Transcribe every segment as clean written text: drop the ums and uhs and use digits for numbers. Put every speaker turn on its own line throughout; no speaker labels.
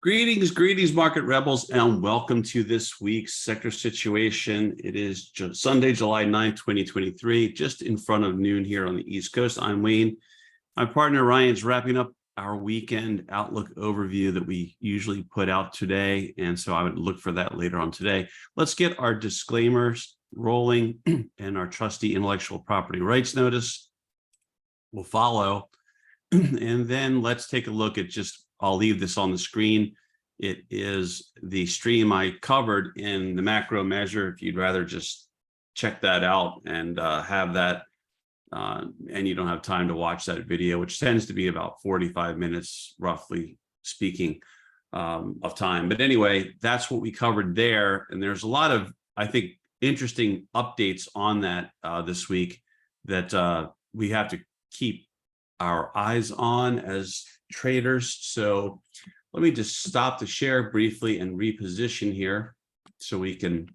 Greetings, market rebels, and welcome to this week's sector situation. It is Sunday, July 9th, 2023, just in front of noon here on the East Coast. I'm Wayne. My partner Ryan's wrapping up our weekend outlook overview that we usually put out today, and so I would look for that later on today. Let's get our disclaimers rolling, and our trustee intellectual property rights notice will follow. And then let's take a look at I'll leave this on the screen. It is the stream I covered in the macro measure. If you'd rather just check that out and have that, and you don't have time to watch that video, which tends to be about 45 minutes, roughly speaking, of time. But anyway, that's what we covered there. And there's a lot of, I think, interesting updates on that this week that we have to keep our eyes on as traders. So let me just stop the share briefly and reposition here so we can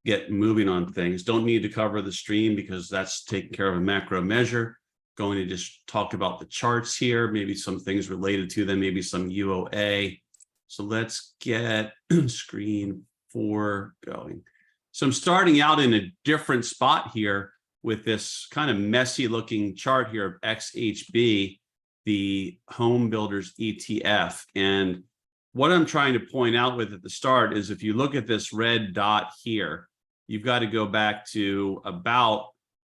get moving on things. Don't need to cover the stream because that's taken care of a macro measure. Going to just talk about the charts here, maybe some things related to them, maybe some UOA. So let's get screen 4 going. So I'm starting out in a different spot here with this kind of messy looking chart here of XHB, the home builders ETF. And what I'm trying to point out with at the start is if you look at this red dot here, you've got to go back to about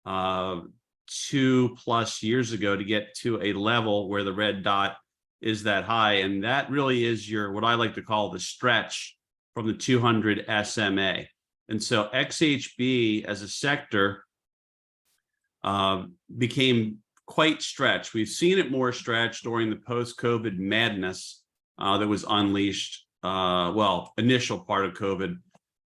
2+ years ago to get to a level where the red dot is that high. And that really is what I like to call the stretch from the 200 SMA. And so XHB as a sector became quite stretched. We've seen it more stretched during the post-COVID madness that was unleashed, initial part of COVID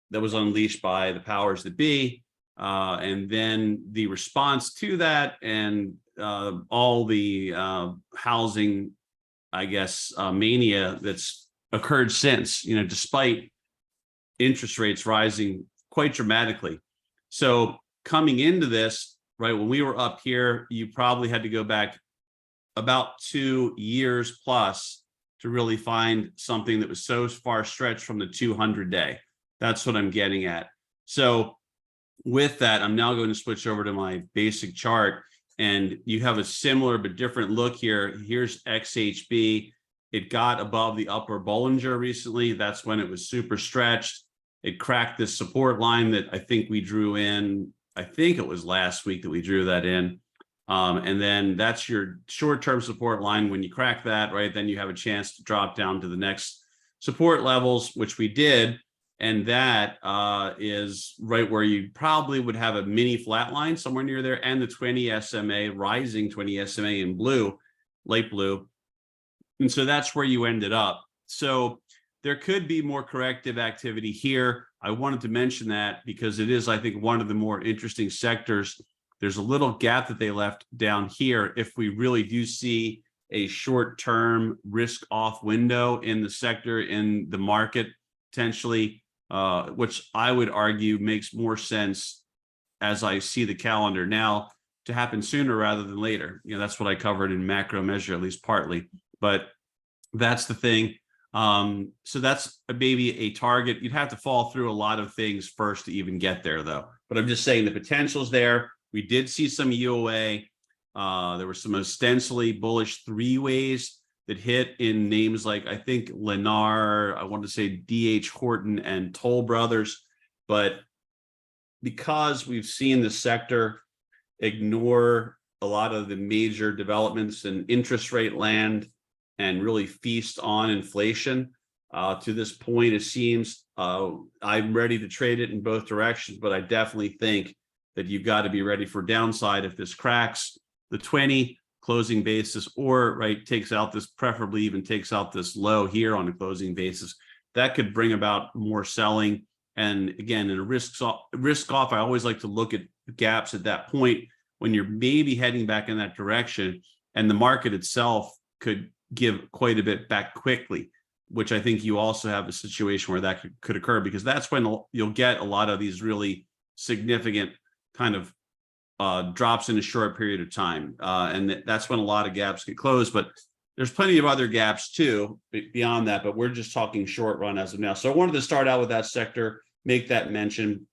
that was unleashed by the powers that be. And then the response to that and all the housing, mania that's occurred since, despite interest rates rising quite dramatically. So coming into this, right, when we were up here, you probably had to go back about 2 years plus to really find something that was so far stretched from the 200-day. That's what I'm getting at. So with that, I'm now going to switch over to my basic chart, and you have a similar but different look here. Here's XHB. It got above the upper Bollinger recently. That's when it was super stretched. It cracked this support line that I think we drew in. I think it was last week that we drew that in. And then that's your short-term support line. When you crack that, right, then you have a chance to drop down to the next support levels, which we did. And that is right where you probably would have a mini flat line somewhere near there, and the 20 SMA, rising 20 SMA in blue, light blue. And so that's where you ended up. So there could be more corrective activity here. I wanted to mention that because it is, I think, one of the more interesting sectors. There's a little gap that they left down here. If we really do see a short-term risk-off window in the sector, in the market, potentially, which I would argue makes more sense as I see the calendar now to happen sooner rather than later. That's what I covered in macro measure, at least partly. But that's the thing. So that's maybe a target. You'd have to fall through a lot of things first to even get there, though. But I'm just saying the potential's there. We did see some UOA. There were some ostensibly bullish three-ways that hit in names like, I think, Lennar, I want to say D.H. Horton and Toll Brothers. But because we've seen the sector ignore a lot of the major developments in interest rate land and really feast on inflation to this point, it seems I'm ready to trade it in both directions, but I definitely think that you've got to be ready for downside if this cracks the 20 closing basis, or takes out this, preferably even takes out this low here on a closing basis. That could bring about more selling. And again, in a risk off, I always like to look at gaps at that point when you're maybe heading back in that direction, and the market itself could give quite a bit back quickly, which I think you also have a situation where that could occur, because that's when you'll get a lot of these really significant kind of drops in a short period of time. And that's when a lot of gaps get closed. But there's plenty of other gaps too beyond that, but we're just talking short run as of now. So I wanted to start out with that sector, make that mentioned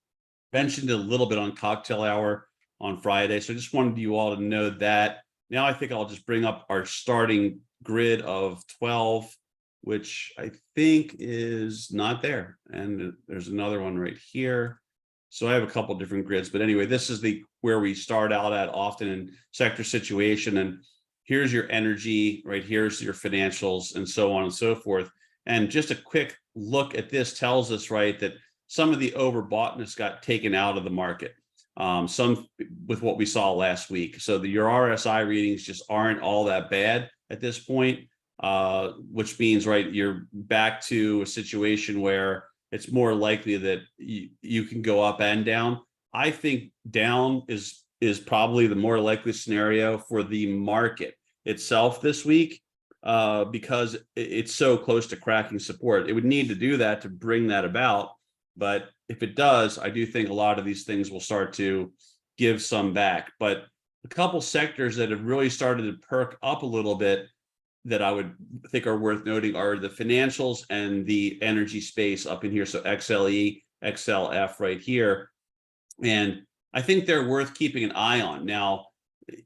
it a little bit on cocktail hour on Friday. So I just wanted you all to know that. Now I think I'll just bring up our starting grid of 12, which I think is not there. And there's another one right here. So I have a couple different grids, but anyway, this is where we start out at often in sector situation. And here's your energy, right? Here's your financials and so on and so forth. And just a quick look at this tells us, right, that some of the overboughtness got taken out of the market. Some with what we saw last week. So your RSI readings just aren't all that bad at this point, which means, right, you're back to a situation where it's more likely that you can go up and down. I think down is probably the more likely scenario for the market itself this week, because it's so close to cracking support. It would need to do that to bring that about. But if it does, I do think a lot of these things will start to give some back. But a couple sectors that have really started to perk up a little bit that I would think are worth noting are the financials and the energy space up in here. So XLE, XLF right here. And I think they're worth keeping an eye on. Now,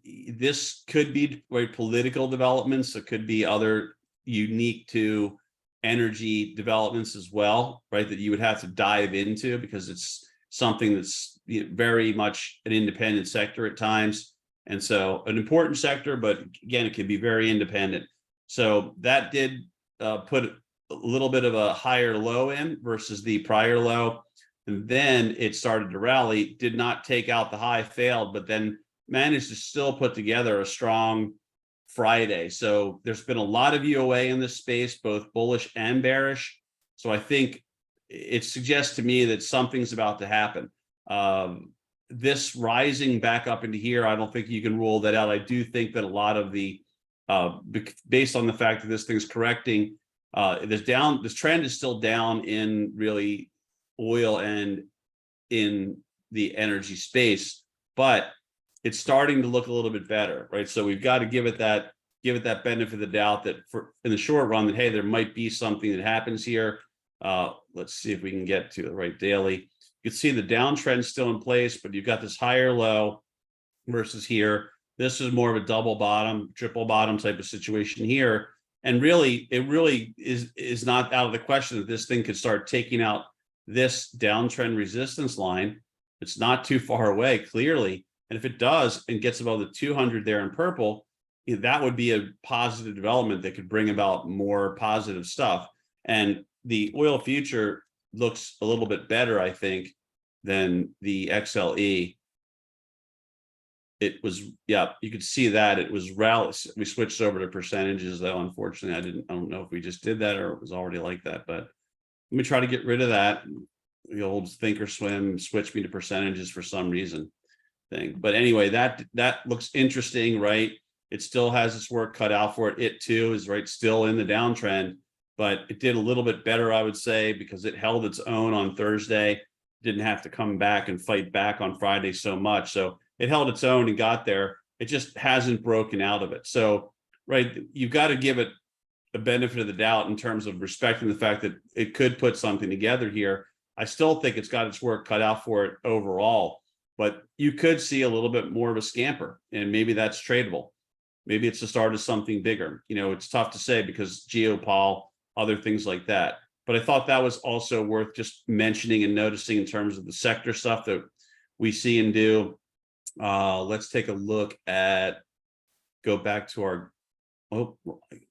this could be political developments. It could be other unique to energy developments as well, right, that you would have to dive into because it's something that's very much an independent sector at times. And so an important sector, but again, it can be very independent. So that did put a little bit of a higher low in versus the prior low. And then it started to rally, did not take out the high, failed, but then managed to still put together a strong Friday. So there's been a lot of UOA in this space, both bullish and bearish. So I think it suggests to me that something's about to happen. This rising back up into here, I don't think you can rule that out. I do think that a lot of the, based on the fact that this thing's correcting, this trend is still down in really oil and in the energy space, but it's starting to look a little bit better, right? So we've got to give it that benefit of the doubt that for in the short run that, hey, there might be something that happens here. Let's see if we can get to the right daily. You can see the downtrend still in place, but you've got this higher low versus here. This is more of a double bottom, triple bottom type of situation here. And really, it really is not out of the question that this thing could start taking out this downtrend resistance line. It's not too far away, clearly. And if it does and gets above the 200 there in purple, that would be a positive development that could bring about more positive stuff. And the oil future looks a little bit better, I think, than the XLE. It was, yeah, you could see that it was rally. We switched over to percentages, though. Unfortunately, I don't know if we just did that or it was already like that, but let me try to get rid of that. The old Thinkorswim switched me to percentages for some reason thing. But anyway, that looks interesting, right? It still has its work cut out for it. It too is right still in the downtrend, but it did a little bit better, I would say, because it held its own on Thursday. Didn't have to come back and fight back on Friday so much. So it held its own and got there. It just hasn't broken out of it. So, right, you've got to give it a benefit of the doubt in terms of respecting the fact that it could put something together here. I still think it's got its work cut out for it overall, but you could see a little bit more of a scamper, and maybe that's tradable. Maybe it's the start of something bigger. It's tough to say because geopol, other things like that. But I thought that was also worth just mentioning and noticing in terms of the sector stuff that we see and do. Let's take a look at, go back to our,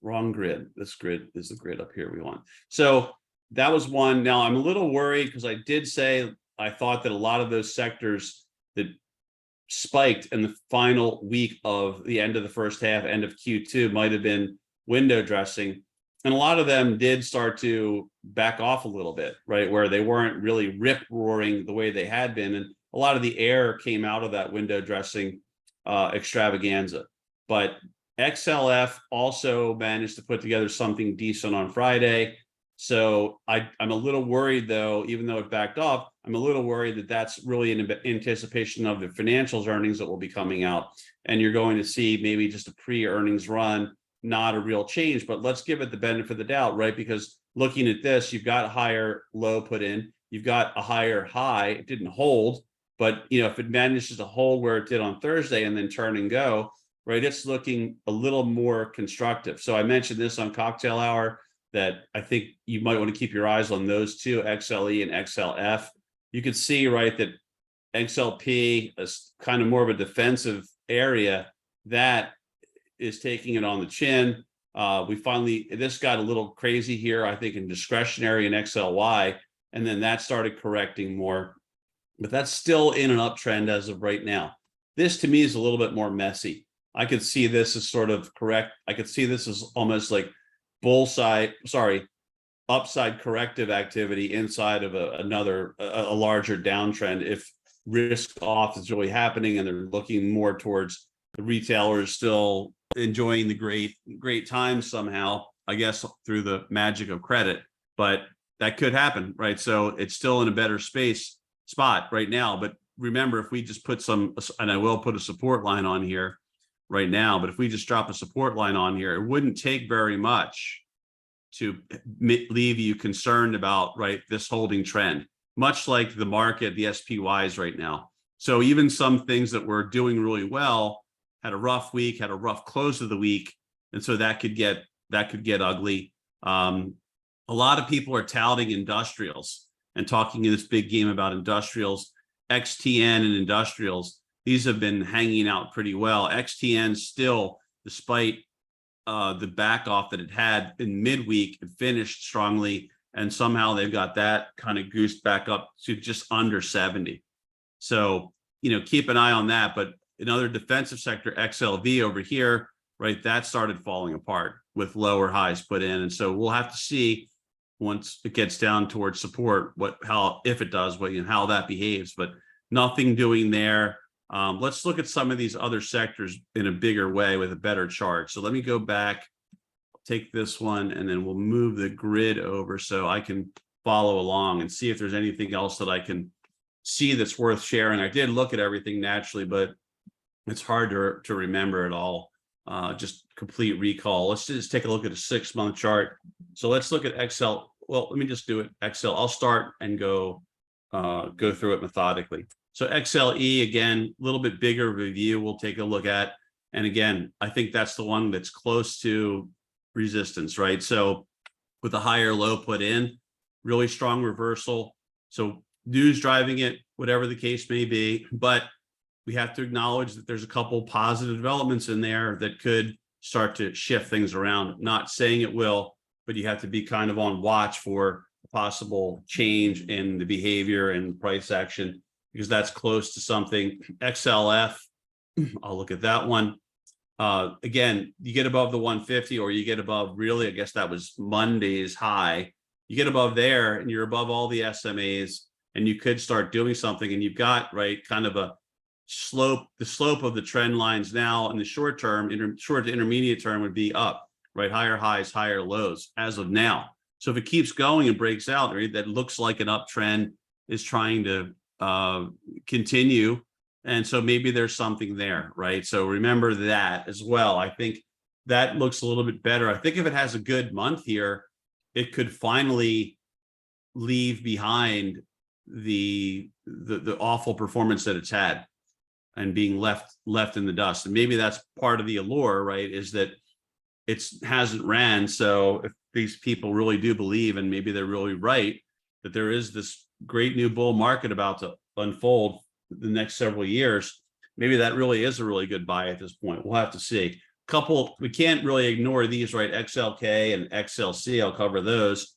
wrong grid. This grid is the grid up here we want. So that was one. Now I'm a little worried because I did say I thought that a lot of those sectors that spiked in the final week of the end of the first half, end of Q2, might have been window dressing. And a lot of them did start to back off a little bit, right? Where they weren't really rip roaring the way they had been. And a lot of the air came out of that window dressing extravaganza. But XLF also managed to put together something decent on Friday. So I'm a little worried, though, even though it backed off, I'm a little worried that that's really in anticipation of the financials earnings that will be coming out. And you're going to see maybe just a pre-earnings run not a real change, but let's give it the benefit of the doubt, right? Because looking at this, you've got a higher low put in, you've got a higher high. It didn't hold, but if it manages to hold where it did on Thursday and then turn and go, right, it's looking a little more constructive. So I mentioned this on Cocktail Hour that I think you might want to keep your eyes on those two, XLE and XLF. You can see, right, that XLP is kind of more of a defensive area that is taking it on the chin. This got a little crazy here, I think, in discretionary and XLY, and then that started correcting more, but that's still in an uptrend as of right now. This to me is a little bit more messy. I could see this as sort of correct. I could see this as almost like upside corrective activity inside of a larger downtrend if risk off is really happening and they're looking more towards the retailers still enjoying the great times somehow, I guess, through the magic of credit. But that could happen, right? So it's still in a better spot right now. But remember, if we just put and I will put a support line on here right now, but if we just drop a support line on here, it wouldn't take very much to leave you concerned about, right, this holding trend, much like the market, the SPYs right now. So even some things that were doing really well had a rough week, had a rough close of the week, and so that could get ugly. A lot of people are touting industrials and talking in this big game about industrials, XTN and industrials. These have been hanging out pretty well. XTN still, despite the back off that it had in midweek, it finished strongly, and somehow they've got that kind of goosed back up to just under 70. So, keep an eye on that. But another defensive sector, XLV over here, right, that started falling apart with lower highs put in. And so we'll have to see once it gets down towards support, if it does, how that behaves, but nothing doing there. Let's look at some of these other sectors in a bigger way with a better chart. So let me go back, take this one, and then we'll move the grid over so I can follow along and see if there's anything else that I can see that's worth sharing. I did look at everything naturally, but it's hard to remember it all. Just complete recall. Let's just take a look at a 6-month chart. So let's look at XL. Well, let me just do it. XL. I'll start and go through it methodically. So XLE, again, a little bit bigger review we'll take a look at. And again, I think that's the one that's close to resistance, right? So with a higher low put in, really strong reversal. So news driving it, whatever the case may be. But we have to acknowledge that there's a couple positive developments in there that could start to shift things around. Not saying it will, but you have to be kind of on watch for possible change in the behavior and price action, because that's close to something. XLF, I'll look at that one. Again, you get above the 150, or you get above, really, I guess that was Monday's high. You get above there and you're above all the SMAs, and you could start doing something, and you've got, right, kind of the slope of the trend lines now in the short term, short to intermediate term would be up, right? Higher highs, higher lows as of now. So if it keeps going and breaks out, right, that looks like an uptrend is trying to continue. And so maybe there's something there, right? So remember that as well. I think that looks a little bit better. I think if it has a good month here, it could finally leave behind the awful performance that it's had and being left in the dust. And maybe that's part of the allure, right? Is that it hasn't ran. So if these people really do believe, and maybe they're really right, that there is this great new bull market about to unfold the next several years, maybe that really is a really good buy at this point. We'll have to see. We can't really ignore these, right? XLK and XLC, I'll cover those.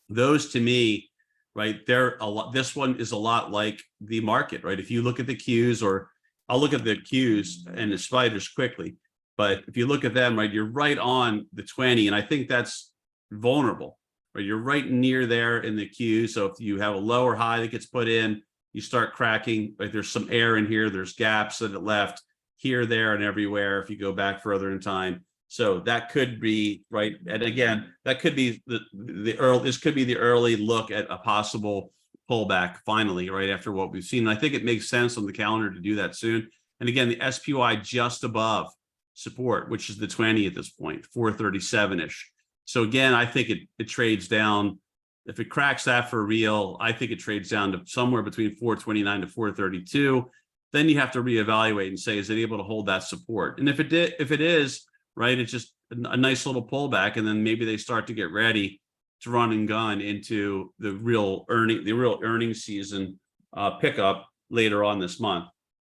Those to me, right, this one is a lot like the market, right? If you look at the Qs, or I'll look at the Qs and the spiders quickly, but if you look at them, right, you're right on the 20, and I think that's vulnerable, right? You're right near there in the Q. So if you have a lower high that gets put in, you start cracking, right? There's some air in here, there's gaps that it left here, there, and everywhere if you go back further in time. So that could be, right, and again, that could be this could be the early look at a possible pullback finally, right after what we've seen. And I think it makes sense on the calendar to do that soon. And again, the SPY just above. support, which is the 20 at this point, 437-ish. So again, I think it trades down. If it cracks that for real, I think it trades down to somewhere between 429 to 432. Then you have to reevaluate and say, is it able to hold that support? And if it is, right, it's just a nice little pullback, and then maybe they start to get ready to run and gun into the real earnings season pickup later on this month.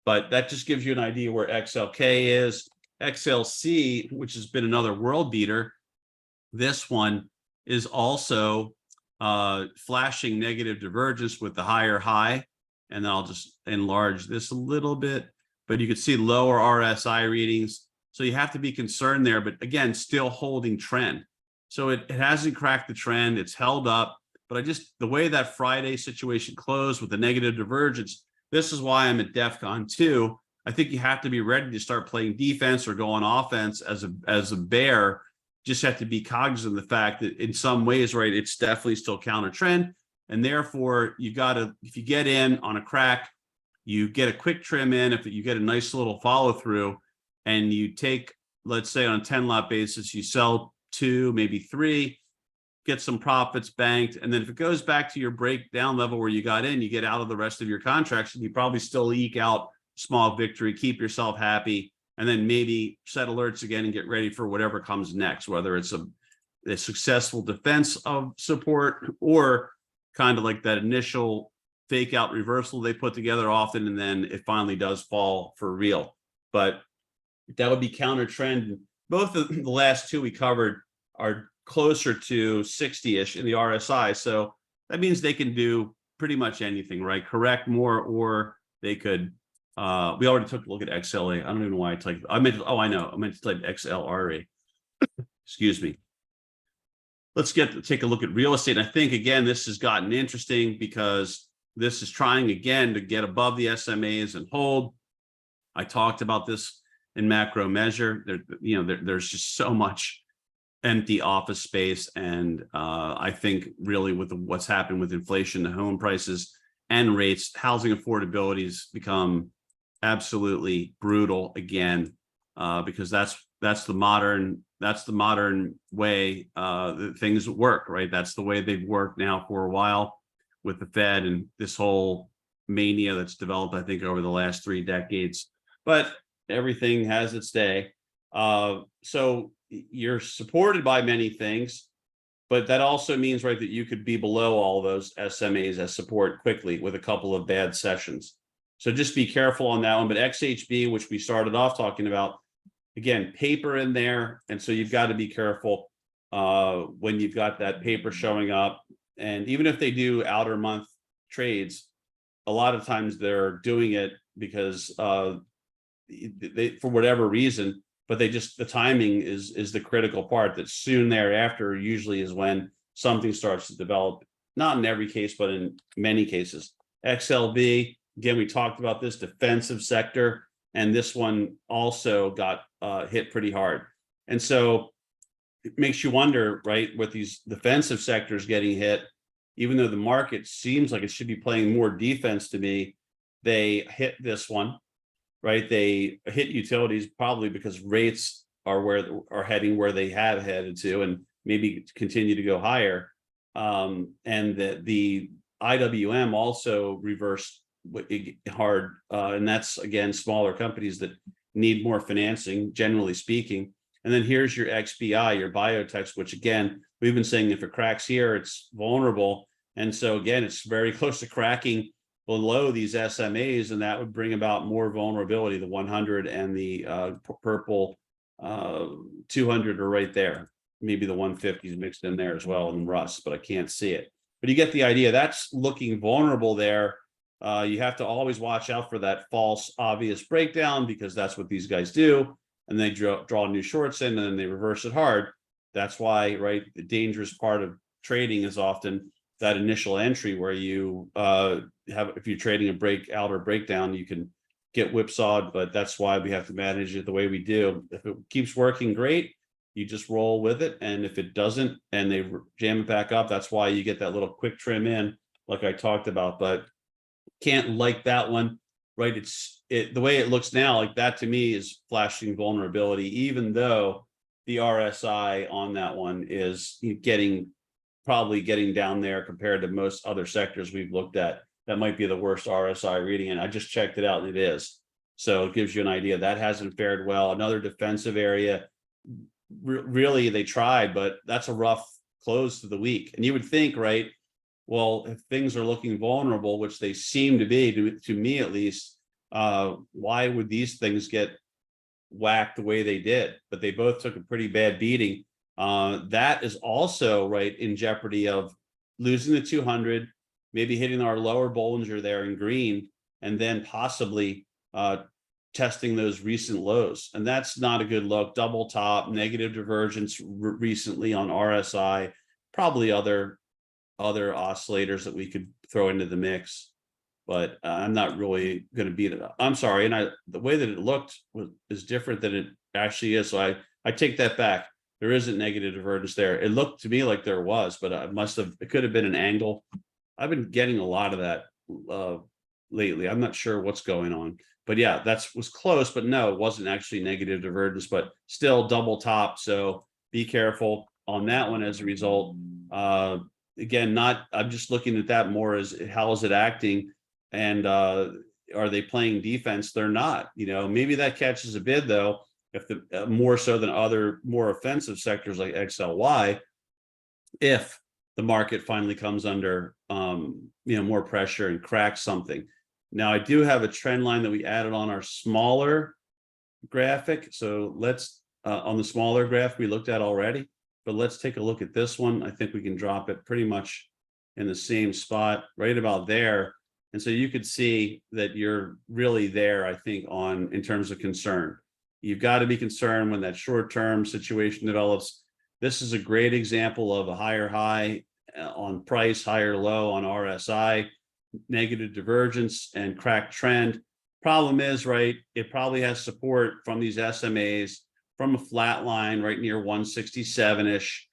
But that just gives you an idea where XLK is. XLC, which has been another world beater, this one is also flashing negative divergence with the higher high. And then I'll just enlarge this a little bit, but you can see lower RSI readings. So you have to be concerned there, but again, still holding trend. So it hasn't cracked the trend, it's held up, but the way that Friday situation closed with the negative divergence, this is why I'm at DEFCON 2. I think you have to be ready to start playing defense or go on offense as a bear. Just have to be cognizant of the fact that in some ways, right, it's definitely still counter trend. And therefore, if you get in on a crack, you get a quick trim in, if you get a nice little follow through, and you take, let's say on a 10 lot basis, you sell 2, maybe 3, get some profits banked. And then if it goes back to your breakdown level where you got in, you get out of the rest of your contracts, and you probably still eke out small victory, keep yourself happy, and then maybe set alerts again and get ready for whatever comes next, whether it's a successful defense of support or kind of like that initial fake out reversal they put together often, and then it finally does fall for real. But that would be counter trend. Both of the last two we covered are closer to 60-ish in the RSI. So that means they can do pretty much anything, right? Correct more, or they could, we already took a look at XLA. I don't even know why I typed, I meant to type XLRA. Excuse me. Let's take a look at real estate. And I think, again, this has gotten interesting because this is trying again to get above the SMAs and hold. I talked about this in macro measure. There's just so much empty office space. And I think really with what's happened with inflation, the home prices and rates, housing affordability has become absolutely brutal again, because that's the modern way that things work, right? That's the way they've worked now for a while with the Fed and this whole mania that's developed, I think, over the last 3 decades. But everything has its day. So you're supported by many things, but that also means, right, that you could be below all those SMAs as support quickly with a couple of bad sessions. So just be careful on that one. But XHB, which we started off talking about, again, paper in there. And so you've got to be careful when you've got that paper showing up. And even if they do outer month trades, a lot of times they're doing it because they, for whatever reason, but the timing is the critical part. That soon thereafter usually is when something starts to develop, not in every case, but in many cases. XLB, again, we talked about this defensive sector, and this one also got hit pretty hard. And so it makes you wonder, right, with these defensive sectors getting hit, even though the market seems like it should be playing more defense to me, they hit this one, right? They hit utilities probably because rates are heading where they have headed to, and maybe continue to go higher. And the IWM also reversed hard, and that's, again, smaller companies that need more financing, generally speaking. And then here's your XBI, your biotechs, which, again, we've been saying if it cracks here, it's vulnerable. And so, again, it's very close to cracking below these SMAs, and that would bring about more vulnerability. The 100 and the purple 200 are right there. Maybe the 150 is mixed in there as well in rust, but I can't see it. But you get the idea. That's looking vulnerable there. You have to always watch out for that false obvious breakdown, because that's what these guys do. And they draw new shorts in, and then they reverse it hard. That's why, right, the dangerous part of trading is often that initial entry where you if you're trading a breakout or breakdown, you can get whipsawed. But that's why we have to manage it the way we do. If it keeps working great, you just roll with it. And if it doesn't and they jam it back up, that's why you get that little quick trim in, like I talked about. But can't like that one, right? It's the way it looks now, like that to me is flashing vulnerability, even though the RSI on that one is probably getting down there compared to most other sectors we've looked at. That might be the worst RSI reading, and I just checked it out and it is. So it gives you an idea that hasn't fared well. Another defensive area, really they tried, but that's a rough close to the week. And you would think, right, well, if things are looking vulnerable, which they seem to be, to me at least, why would these things get whacked the way they did? But they both took a pretty bad beating. That is also right in jeopardy of losing the 200, maybe hitting our lower Bollinger there in green, and then possibly testing those recent lows. And that's not a good look. Double top, negative divergence recently on RSI, probably other oscillators that we could throw into the mix. But I'm not really going to beat it up. I'm sorry. And the way that it looked is different than it actually is. So I take that back. There isn't negative divergence there. It looked to me like there was, but it could have been an angle. I've been getting a lot of that lately. I'm not sure what's going on, but yeah, was close, but no, it wasn't actually negative divergence, but still double top. So be careful on that one as a result. Again, I'm just looking at that more as how is it acting, and are they playing defense? They're not. Maybe that catches a bid though, if the more so than other more offensive sectors like XLY, if the market finally comes under more pressure and cracks something. Now I do have a trend line that we added on our smaller graphic. So let's on the smaller graph we looked at already, but let's take a look at this one. I think we can drop it pretty much in the same spot right about there. And so you could see that you're really there, I think, in terms of concern. You've got to be concerned when that short-term situation develops. This is a great example of a higher high on price, higher low on RSI, negative divergence and cracked trend. Problem is, right, it probably has support from these SMAs from a flat line right near 167-ish.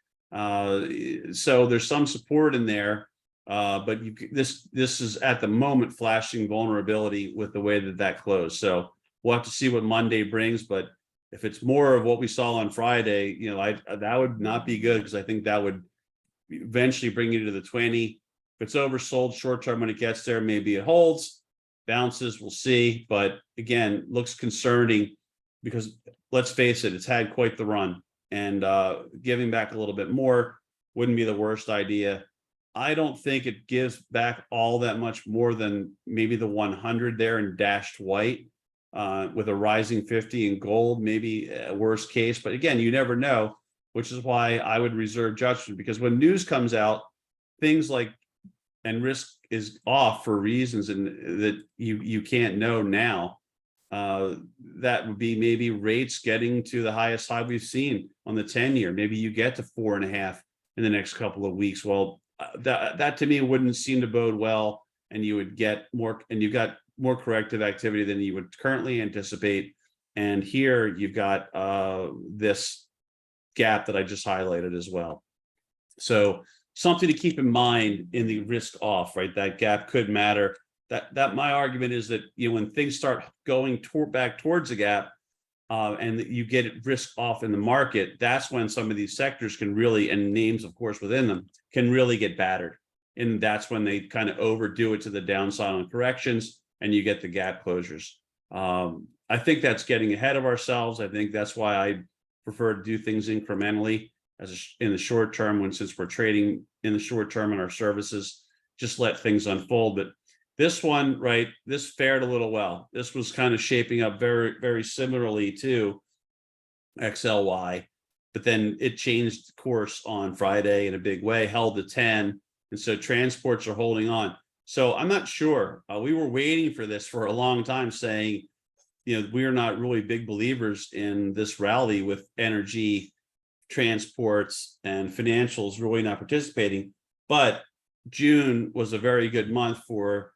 So there's some support in there, but this is at the moment flashing vulnerability with the way that closed. So we'll have to see what Monday brings, but if it's more of what we saw on Friday, that would not be good, because I think that would eventually bring you to the 20. If it's oversold short term when it gets there, maybe it holds, bounces, we'll see. But again, looks concerning because let's face it, it's had quite the run, and giving back a little bit more wouldn't be the worst idea. I don't think it gives back all that much more than maybe the 100 there in dashed white. With a rising 50 in gold, maybe a worst case. But again, you never know, which is why I would reserve judgment, because when news comes out, things like, and risk is off for reasons that you can't know now. That would be maybe rates getting to the highest high we've seen on the 10-year. Maybe you get to 4.5 in the next couple of weeks. Well, that to me wouldn't seem to bode well, and you would get more, and you've got more corrective activity than you would currently anticipate. And here you've got this gap that I just highlighted as well. So something to keep in mind in the risk off, right? That gap could matter. That my argument is that when things start going back towards the gap, and you get risk off in the market, that's when some of these sectors can really, and names of course within them, can really get battered. And that's when they kind of overdo it to the downside on corrections, and you get the gap closures. I think that's getting ahead of ourselves. I think that's why I prefer to do things incrementally in the short term, since we're trading in the short term in our services, just let things unfold. But this one, right, this fared a little well. This was kind of shaping up very, very similarly to XLY, but then it changed course on Friday in a big way, held to 10. And so transports are holding on. So I'm not sure. We were waiting for this for a long time, saying, we are not really big believers in this rally with energy, transports, and financials really not participating. But June was a very good month for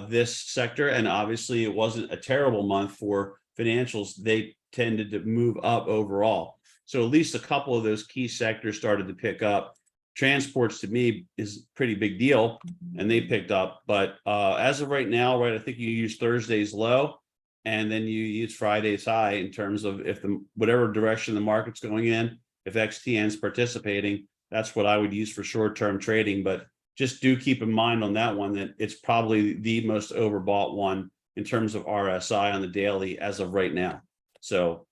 this sector, and obviously it wasn't a terrible month for financials. They tended to move up overall. So at least a couple of those key sectors started to pick up. Transports to me is a pretty big deal, and they picked up. But as of right now, right, I think you use Thursday's low. and then you use Friday's high in terms of if the whatever direction the market's going in, if XTN's participating, that's what I would use for short-term trading. But just do keep in mind on that one that it's probably the most overbought one in terms of RSI on the daily as of right now. So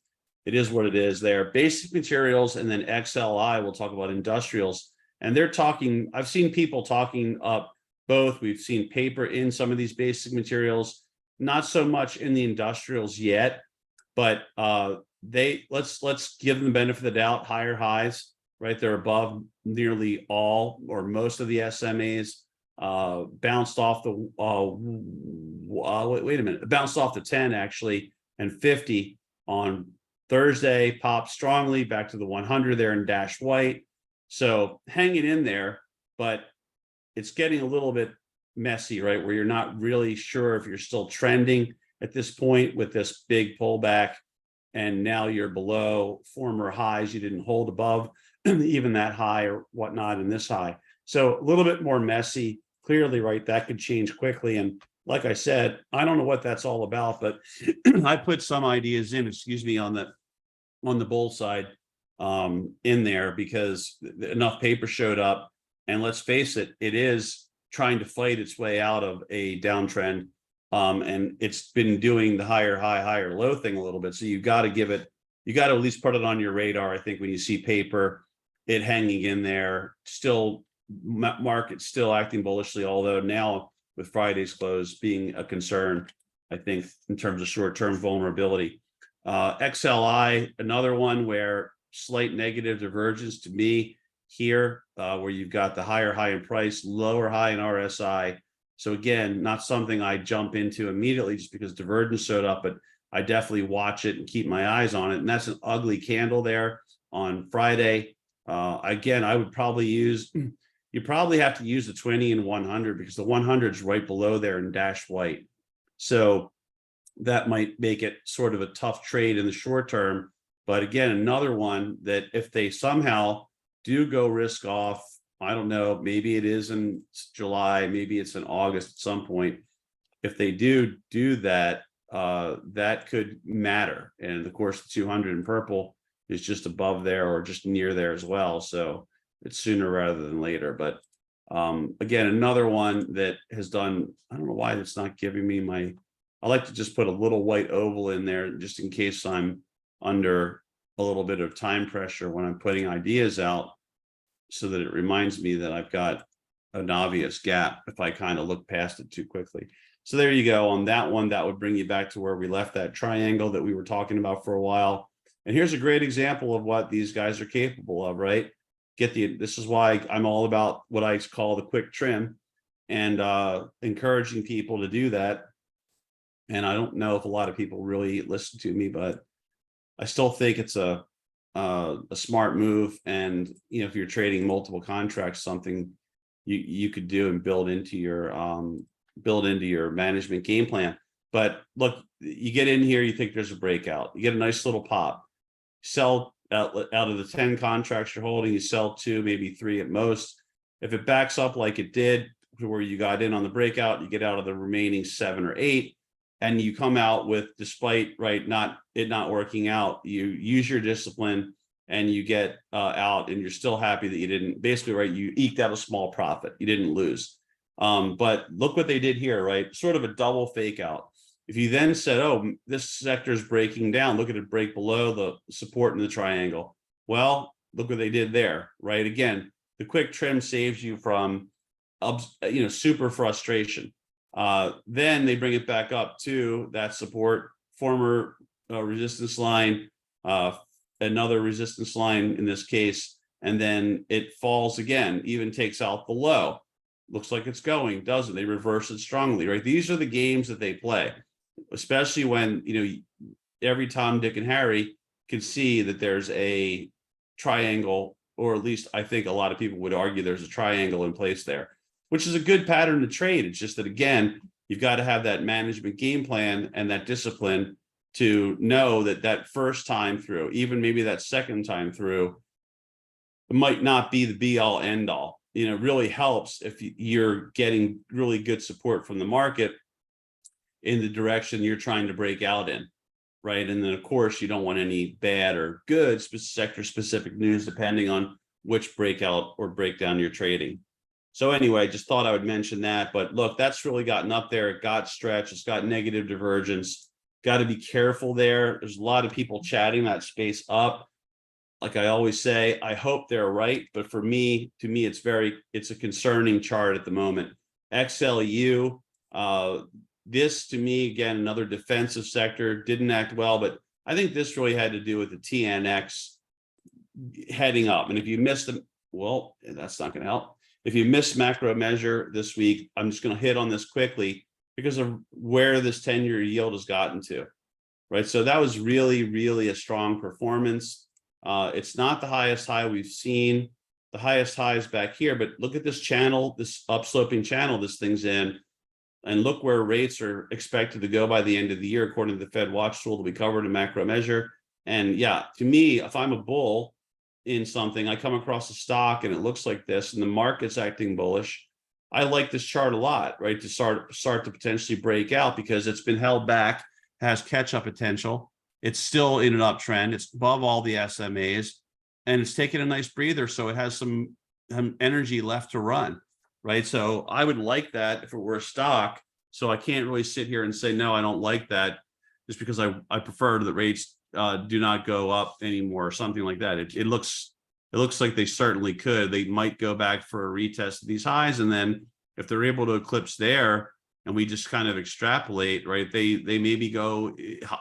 it is what it is there. Basic materials, and then XLI, we'll talk about industrials. And they're talking, I've seen people talking up both. We've seen paper in some of these basic materials, not so much in the industrials yet, but let's give them the benefit of the doubt. Higher highs, right? They're above nearly all or most of the SMAs. Bounced off the wait a minute, bounced off the 10 actually, and 50 on Thursday, popped strongly back to the 100 there in dash white. So hanging in there, but it's getting a little bit messy, right? Where you're not really sure if you're still trending at this point with this big pullback, and now you're below former highs you didn't hold above even that high or whatnot in this high. So a little bit more messy, clearly, right? That could change quickly. And like I said, I don't know what that's all about, but I put some ideas in, on the bull side in there because enough paper showed up. And let's face it, it is trying to fight its way out of a downtrend. And it's been doing the higher high, higher low thing a little bit. So you got to at least put it on your radar. I think when you see paper, it hanging in there, still market still acting bullishly, although now with Friday's close being a concern, I think, in terms of short-term vulnerability. XLI, another one where slight negative divergence to me here, where you've got the higher high in price, lower high in RSI. So again, not something I jump into immediately just because divergence showed up, but I definitely watch it and keep my eyes on it. And that's an ugly candle there on Friday. Again, I would probably you probably have to use the 20 and 100 because the 100 is right below there in dash white. So that might make it sort of a tough trade in the short term. But again, another one that if they somehow do go risk off, I don't know, maybe it is in July, maybe it's in August at some point. If they do that, that could matter. And of course, the 200 in purple is just above there or just near there as well. So it's sooner rather than later. But again, another one that has done, I don't know why it's not giving me I like to just put a little white oval in there just in case I'm under a little bit of time pressure when I'm putting ideas out, so that it reminds me that I've got an obvious gap if I kind of look past it too quickly. So there you go on that one. That would bring you back to where we left that triangle that we were talking about for a while. And here's a great example of what these guys are capable of, right? This is why I'm all about what I call the quick trim and encouraging people to do that. And I don't know if a lot of people really listen to me, but I still think it's a smart move. And if you're trading multiple contracts, something you could do and build into your management game plan. But look, you get in here, you think there's a breakout, you get a nice little pop, sell out of the 10 contracts you're holding, you sell 2, maybe 3 at most. If it backs up like it did, where you got in on the breakout, you get out of the remaining 7 or 8. And you come out with, despite not working out, you use your discipline and you get out, and you're still happy that you didn't, basically, right, you eked out a small profit, you didn't lose. But look what they did here, right? Sort of a double fake out. If you then said, oh, this sector is breaking down, look at it break below the support in the triangle. Well, look what they did there, right? Again, the quick trim saves you from super frustration. Then they bring it back up to that support, former resistance line, another resistance line in this case, and then it falls again, even takes out the low. Looks like it's going, doesn't they? Reverse it strongly, right? These are the games that they play, especially when every Tom, Dick, and Harry can see that there's a triangle, or at least I think a lot of people would argue there's a triangle in place there, which is a good pattern to trade. It's just that, again, you've got to have that management game plan and that discipline to know that first time through, even maybe that second time through, it might not be the be all end all. It really helps if you're getting really good support from the market in the direction you're trying to break out in, right? And then of course you don't want any bad or good sector specific news depending on which breakout or breakdown you're trading. So anyway, just thought I would mention that. But look, that's really gotten up there. It got stretched. It's got negative divergence. Got to be careful there. There's a lot of people chatting that space up. Like I always say, I hope they're right. But for me, to me, it's a concerning chart at the moment. XLU, this to me, again, another defensive sector, didn't act well. But I think this really had to do with the TNX heading up. And if you missed them, well, that's not going to help. If you missed macro measure this week, I'm just going to hit on this quickly because of where this 10-year yield has gotten to, right? So that was really, really a strong performance. It's not the highest high we've seen. The highest high is back here, but look at this channel, this upsloping channel this thing's in, and look where rates are expected to go by the end of the year, according to the Fed Watch tool that we covered in macro measure. And yeah, to me, if I'm a bull in something, I come across a stock and it looks like this and the market's acting bullish, I like this chart a lot, right? To start to potentially break out because it's been held back, has catch-up potential. It's still in an uptrend. It's above all the SMAs and it's taking a nice breather. So it has some energy left to run, right? So I would like that if it were a stock. So I can't really sit here and say, no, I don't like that just because I prefer that rates do not go up anymore or something like that. It looks like they certainly could. They might go back for a retest of these highs, and then if they're able to eclipse there, and we just kind of extrapolate, right? They maybe go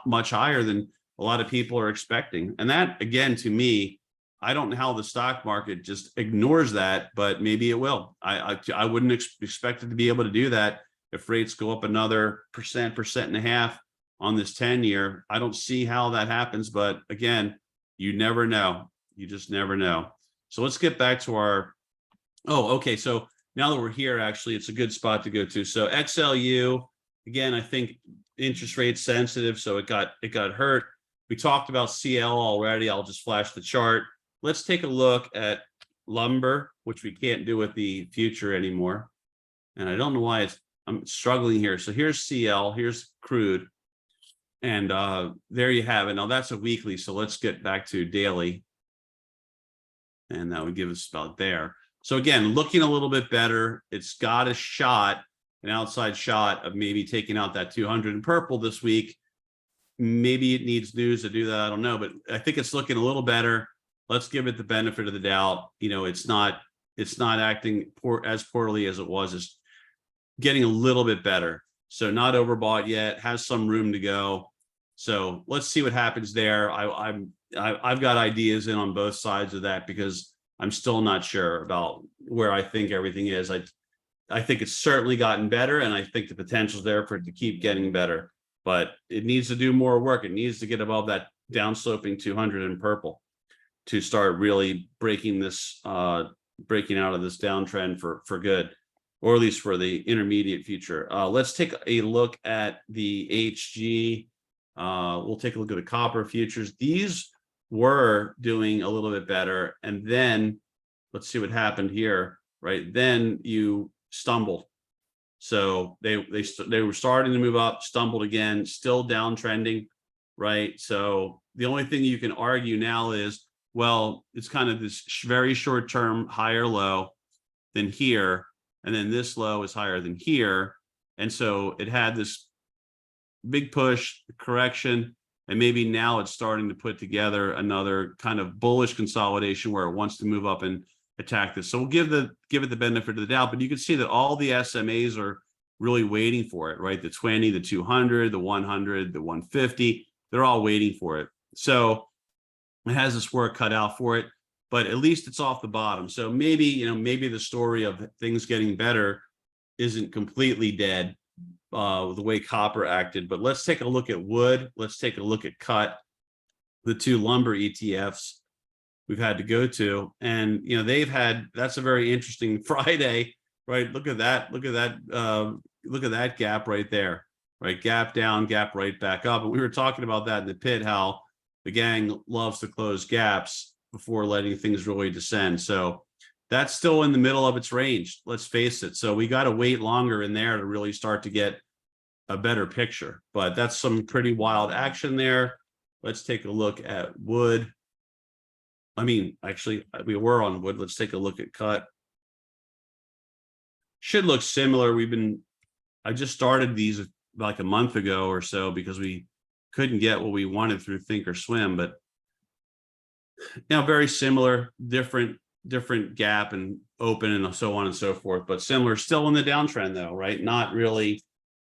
much higher than a lot of people are expecting. And that, again, to me, I don't know how the stock market just ignores that, but maybe it will. I wouldn't expect it to be able to do that if rates go up another percent and a half on this 10-year. I don't see how that happens, but again, you never know. You just never know. So let's get back to our, okay. So now that we're here, actually, it's a good spot to go to. So XLU, again, I think interest rate sensitive, so it got hurt. We talked about CL already. I'll just flash the chart. Let's take a look at lumber, which we can't do with the future anymore. And I don't know why I'm struggling here. So here's CL, here's crude. And there you have it. Now that's a weekly, so let's get back to daily. And that would give us about there. So again, looking a little bit better. It's got a shot, an outside shot of maybe taking out that 200 in purple this week. Maybe it needs news to do that. I don't know, but I think it's looking a little better. Let's give it the benefit of the doubt. You know, it's not acting as poorly as it was. It's getting a little bit better. So not overbought yet, has some room to go. So let's see what happens there. I've got ideas in on both sides of that because I'm still not sure about where I think everything is. I think it's certainly gotten better, and I think the potential is there for it to keep getting better. But it needs to do more work. It needs to get above that downsloping 200 in purple to start really breaking this, breaking out of this downtrend for good, or at least for the intermediate future. Let's take a look at the HG. We'll take a look at the copper futures. These were doing a little bit better, and then let's see what happened here. Right then, you stumbled. So they were starting to move up, stumbled again, still downtrending, right? So the only thing you can argue now is, well, it's kind of this very short term higher low than here, and then this low is higher than here, and so it had this big push correction, and maybe now it's starting to put together another kind of bullish consolidation where it wants to move up and attack this. So we'll give it the benefit of the doubt, but you can see that all the SMAs are really waiting for it, right? The 20, the 200, the 100, the 150, they're all waiting for it. So it has this work cut out for it, but at least it's off the bottom. So maybe the story of things getting better isn't completely dead with the way copper acted. But let's take a look at wood. Let's take a look at cut, the two lumber ETFs we've had to go to, and that's a very interesting Friday, right? Look at that gap right there, right? Gap down, gap right back up. And we were talking about that in the pit, how the gang loves to close gaps before letting things really descend. So that's still in the middle of its range, let's face it. So we got to wait longer in there to really start to get a better picture. But that's some pretty wild action there. Let's take a look at wood. I mean, actually, we were on wood. Let's take a look at cut. Should look similar. I just started these like a month ago or so because we couldn't get what we wanted through Think or Swim, but now very similar, different gap and open and so on and so forth, but similar, still in the downtrend though, right? Not really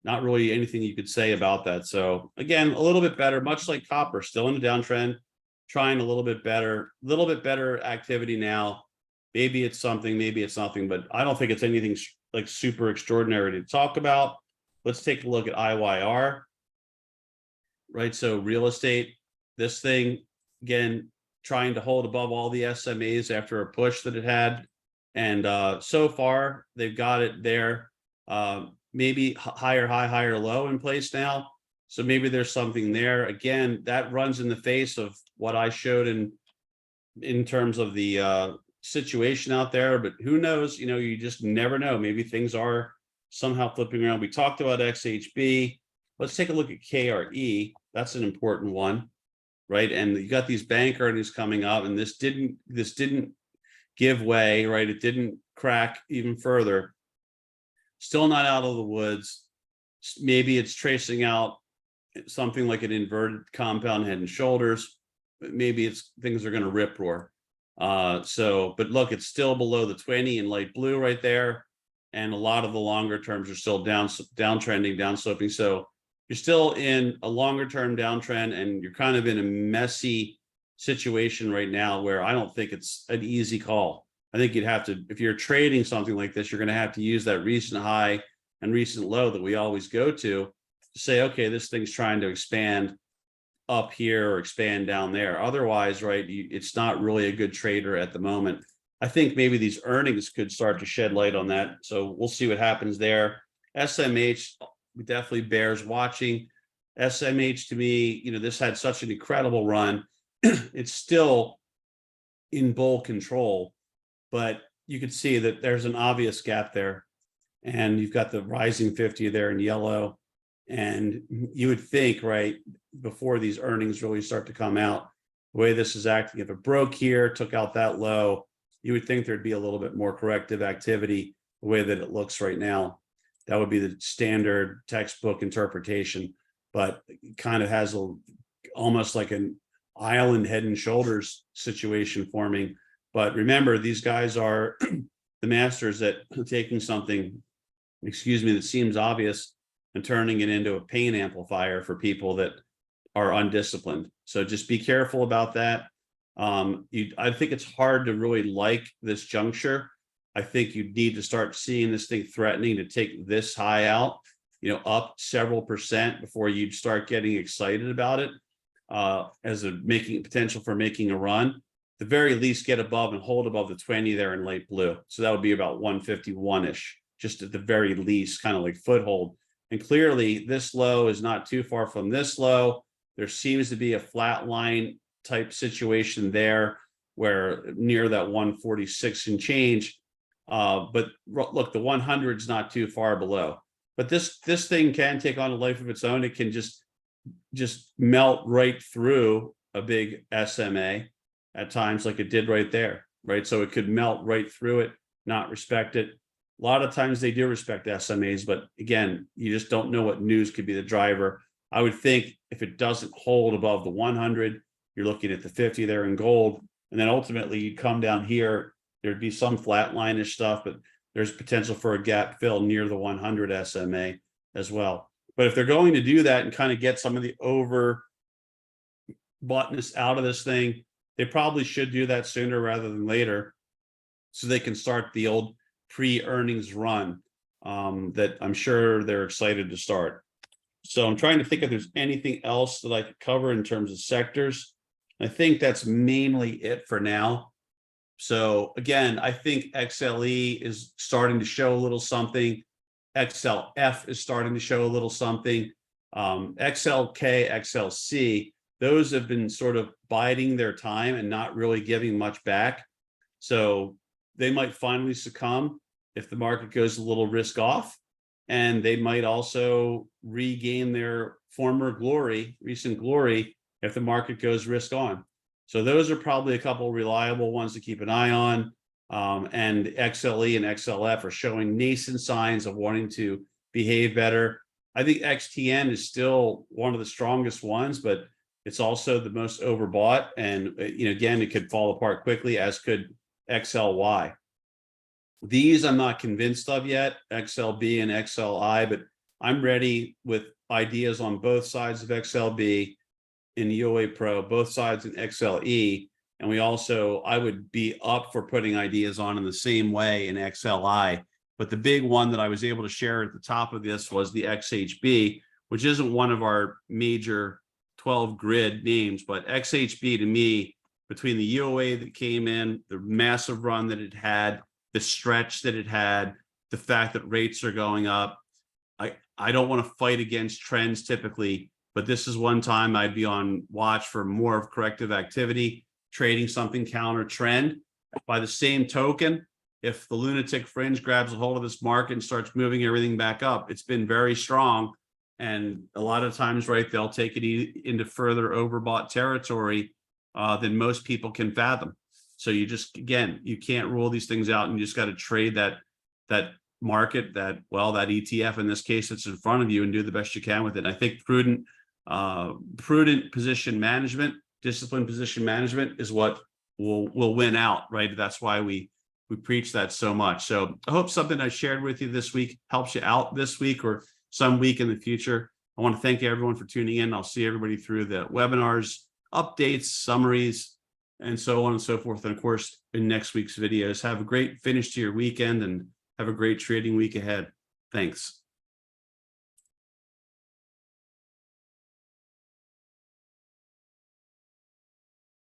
anything you could say about that. So again, a little bit better, much like copper, still in the downtrend, trying a little bit better activity now. Maybe it's something, maybe it's nothing, but I don't think it's anything like super extraordinary to talk about. Let's take a look at IYR, right? So real estate, this thing, again, trying to hold above all the SMAs after a push that it had. And so far, they've got it there. Maybe higher high, higher low in place now. So maybe there's something there. Again, that runs in the face of what I showed in terms of the situation out there. But who knows? You know, you just never know. Maybe things are somehow flipping around. We talked about XHB. Let's take a look at KRE. That's an important one, right? And you got these bank earnings coming up, and this didn't give way, right? It didn't crack even further. Still not out of the woods. Maybe it's tracing out something like an inverted compound head and shoulders. But maybe it's things are going to rip roar. But look, it's still below the 20 in light blue right there. And a lot of the longer terms are still downtrending, downsloping. So you're still in a longer term downtrend, and you're kind of in a messy situation right now where I don't think it's an easy call. I think you'd have to, if you're trading something like this, you're going to have to use that recent high and recent low that we always go to say, okay, this thing's trying to expand up here or expand down there. Otherwise, right, it's not really a good trader at the moment. I think maybe these earnings could start to shed light on that. So we'll see what happens there. SMH definitely bears watching. SMH, to me, you know, this had such an incredible run. It's still in bull control, but you could see that there's an obvious gap there. And you've got the rising 50 there in yellow. And you would think, right, before these earnings really start to come out, the way this is acting, if it broke here, took out that low, you would think there'd be a little bit more corrective activity the way that it looks right now. That would be the standard textbook interpretation, but it kind of has almost like an island head and shoulders situation forming. But remember, these guys are the masters at taking something, that seems obvious and turning it into a pain amplifier for people that are undisciplined. So just be careful about that. I think it's hard to really like this juncture. I think you need to start seeing this thing threatening to take this high out, you know, up several percent before you start getting excited about it as a potential for making a run. At the very least, get above and hold above the 20 there in light blue. So that would be about 151-ish, just at the very least, kind of like foothold. And clearly this low is not too far from this low. There seems to be a flat line type situation there where near that 146 and change. But look, the 100 is not too far below. But this thing can take on a life of its own. It can just melt right through a big SMA at times, like it did right there, right? So it could melt right through it, not respect it. A lot of times they do respect SMAs, but again, you just don't know what news could be the driver. I would think if it doesn't hold above the 100, you're looking at the 50 there in gold, and then ultimately you come down here, there'd be some flatline-ish stuff, but there's potential for a gap fill near the 100 SMA as well. But if they're going to do that and kind of get some of the over boughtness out of this thing, they probably should do that sooner rather than later, so they can start the old pre-earnings run that I'm sure they're excited to start. So I'm trying to think if there's anything else that I could cover in terms of sectors. I think that's mainly it for now. So again, I think XLE is starting to show a little something. XLF is starting to show a little something. XLK, XLC, those have been sort of biding their time and not really giving much back. So they might finally succumb if the market goes a little risk off. and they might also regain their former glory, recent glory, if the market goes risk on. So those are probably a couple of reliable ones to keep an eye on. And XLE and XLF are showing nascent signs of wanting to behave better. I think XTN is still one of the strongest ones, but it's also the most overbought. And again, it could fall apart quickly, as could XLY. These I'm not convinced of yet, XLB and XLI, but I'm ready with ideas on both sides of XLB in UOA Pro, both sides in XLE. And I would be up for putting ideas on in the same way in XLI. But the big one that I was able to share at the top of this was the XHB, which isn't one of our major 12 grid names, but XHB to me, between the UOA that came in, the massive run that it had, the stretch that it had, the fact that rates are going up, I don't want to fight against trends typically, but this is one time I'd be on watch for more of corrective activity, trading something counter trend. By the same token, if the lunatic fringe grabs a hold of this market and starts moving everything back up, it's been very strong. And a lot of times, right, they'll take it into further overbought territory than most people can fathom. So you just, again, you can't rule these things out, and you just got to trade that market, that ETF in this case that's in front of you, and do the best you can with it. And I think prudent position management, disciplined position management is what will win out, right? That's why we preach that so much. So I hope something I shared with you this week helps you out this week or some week in the future. I want to thank everyone for tuning in. I'll see everybody through the webinars, updates, summaries, and so on and so forth. And of course, in next week's videos. Have a great finish to your weekend and have a great trading week ahead. Thanks.